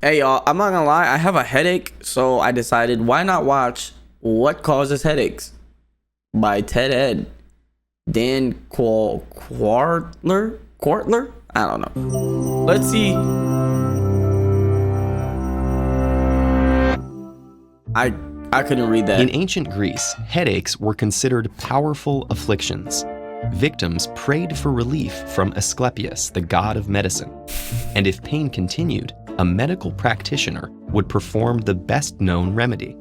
Hey y'all, I'm not gonna lie, I have a headache, so I decided why not watch What Causes Headaches by Ted Ed. Dan Quartler? I don't know. Let's see. I couldn't read that. In ancient Greece, headaches were considered powerful afflictions. Victims prayed for relief from Asclepius, the god of medicine. And if pain continued, a medical practitioner would perform the best known remedy.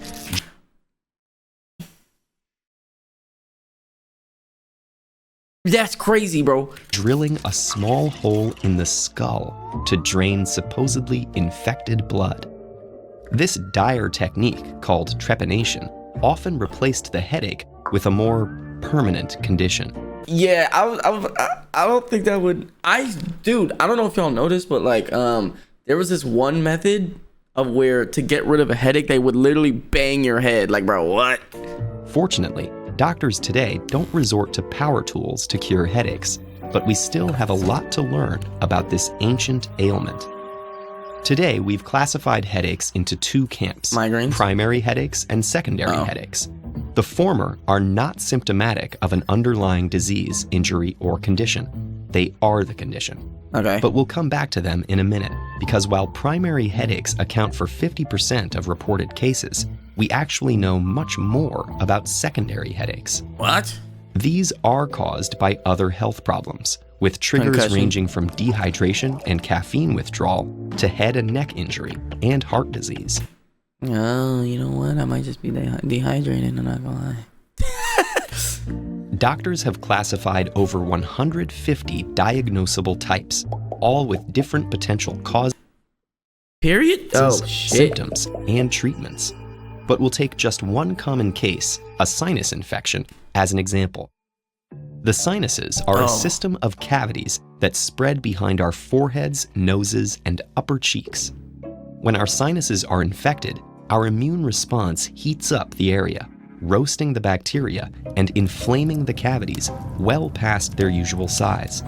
That's crazy, bro. Drilling a small hole in the skull to drain supposedly infected blood. This dire technique, called trepanation, often replaced the headache with a more permanent condition. Yeah, I don't think that would. Dude, I don't know if y'all noticed, but like, there was this one method of where to get rid of a headache, they would literally bang your head. Like, bro, what? Fortunately, doctors today don't resort to power tools to cure headaches, but we still have a lot to learn about this ancient ailment. Today, we've classified headaches into two camps: Migraines? Primary headaches and secondary headaches. The former are not symptomatic of an underlying disease, injury, or condition. They are the condition. Okay. But we'll come back to them in a minute, because while primary headaches account for 50% of reported cases, we actually know much more about secondary headaches. What? These are caused by other health problems, with triggers Concussion. ranging from dehydration and caffeine withdrawal to head and neck injury and heart disease. Oh, you know what? I might just be dehydrated, I'm not gonna lie. Doctors have classified over 150 diagnosable types, all with different potential causes, Period? Oh, shit. symptoms, and treatments. But we'll take just one common case, a sinus infection, as an example. The sinuses are a system of cavities that spread behind our foreheads, noses, and upper cheeks. When our sinuses are infected, our immune response heats up the area, roasting the bacteria and inflaming the cavities well past their usual size.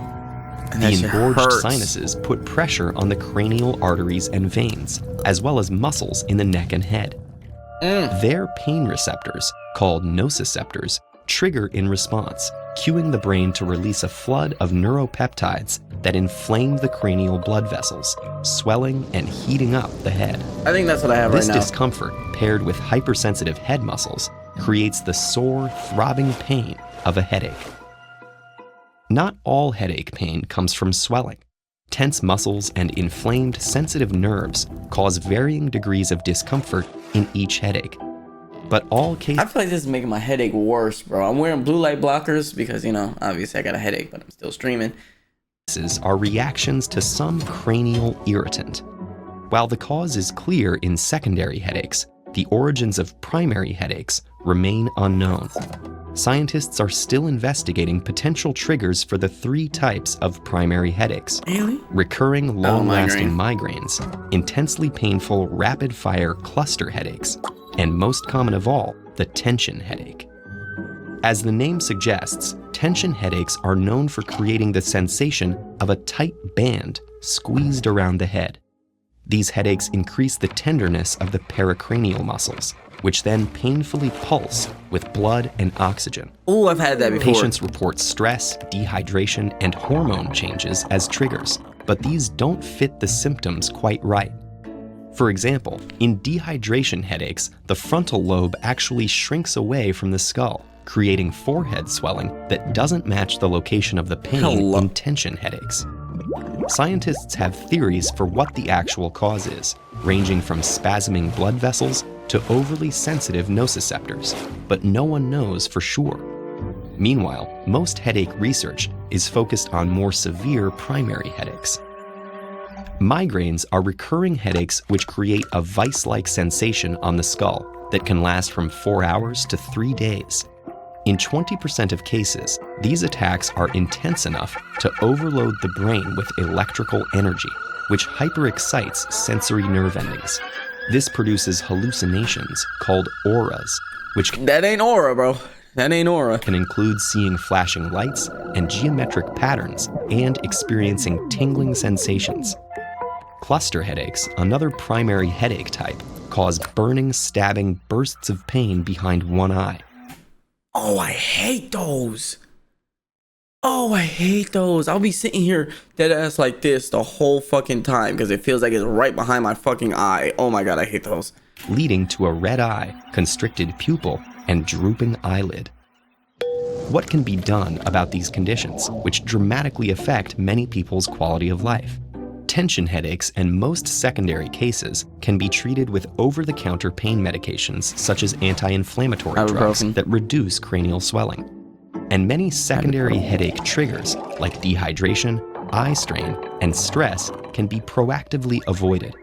The engorged sinuses put pressure on the cranial arteries and veins, as well as muscles in the neck and head. Their pain receptors, called nociceptors, trigger in response, cueing the brain to release a flood of neuropeptides that inflame the cranial blood vessels, swelling and heating up the head. I think that's what I have right This now. discomfort, paired with hypersensitive head muscles, creates the sore, throbbing pain of a headache. Not all headache pain comes from swelling. Tense muscles and inflamed, sensitive nerves cause varying degrees of discomfort in each headache. But all cases I feel like this is making my headache worse, bro. I'm wearing blue light blockers because, you know, obviously I got a headache, but I'm still streaming. are reactions to some cranial irritant. While the cause is clear in secondary headaches, the origins of primary headaches remain unknown. Scientists are still investigating potential triggers for the three types of primary headaches: Really? recurring long-lasting migraines, intensely painful rapid-fire cluster headaches, and most common of all, the tension headache. As the name suggests, tension headaches are known for creating the sensation of a tight band squeezed around the head. These headaches increase the tenderness of the pericranial muscles, which then painfully pulse with blood and oxygen. Ooh, I've had that before. Patients report stress, dehydration, and hormone changes as triggers, but these don't fit the symptoms quite right. For example, in dehydration headaches, the frontal lobe actually shrinks away from the skull, creating forehead swelling that doesn't match the location of the pain in tension headaches. Scientists have theories for what the actual cause is, ranging from spasming blood vessels to overly sensitive nociceptors, but no one knows for sure. Meanwhile, most headache research is focused on more severe primary headaches. Migraines are recurring headaches which create a vice-like sensation on the skull that can last from 4 hours to 3 days. In 20% of cases, these attacks are intense enough to overload the brain with electrical energy, which hyperexcites sensory nerve endings. This produces hallucinations called auras, which That ain't aura, bro. That ain't aura. can include seeing flashing lights and geometric patterns and experiencing tingling sensations. Cluster headaches, another primary headache type, cause burning, stabbing bursts of pain behind one eye. Oh, I hate those. Oh, I hate those. I'll be sitting here dead ass like this the whole fucking time because it feels like it's right behind my fucking eye. Oh my God, I hate those. Leading to a red eye, constricted pupil, and drooping eyelid. What can be done about these conditions, which dramatically affect many people's quality of life? Tension headaches and most secondary cases can be treated with over-the-counter pain medications such as anti-inflammatory drugs that reduce cranial swelling. And many secondary headache triggers like dehydration, eye strain, and stress can be proactively avoided.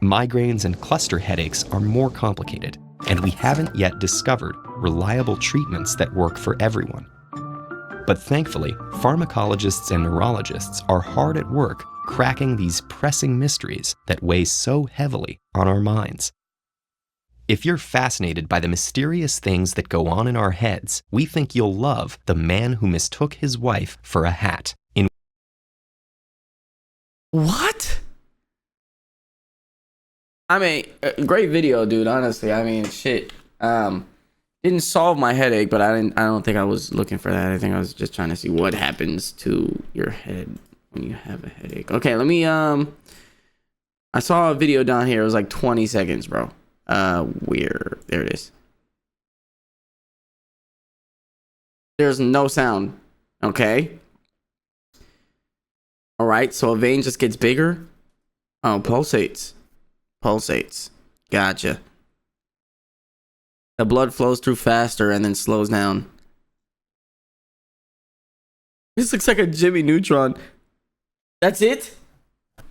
Migraines and cluster headaches are more complicated, and we haven't yet discovered reliable treatments that work for everyone. But thankfully, pharmacologists and neurologists are hard at work cracking these pressing mysteries that weigh so heavily on our minds. If you're fascinated by the mysterious things that go on in our heads, we think you'll love The Man Who Mistook His Wife for a Hat. What? I mean, great video, dude. Honestly, I mean, shit. Didn't solve my headache, but I don't think I was looking for that. I think I was just trying to see what happens to your head when you have a headache. Okay, let me. I saw a video down here. It was like 20 seconds, bro. Weird. There it is. There's no sound. Okay. All right. So a vein just gets bigger. Oh, pulsates. Pulsates. Gotcha. The blood flows through faster and then slows down. This looks like a Jimmy Neutron. That's it?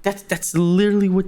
That's literally what...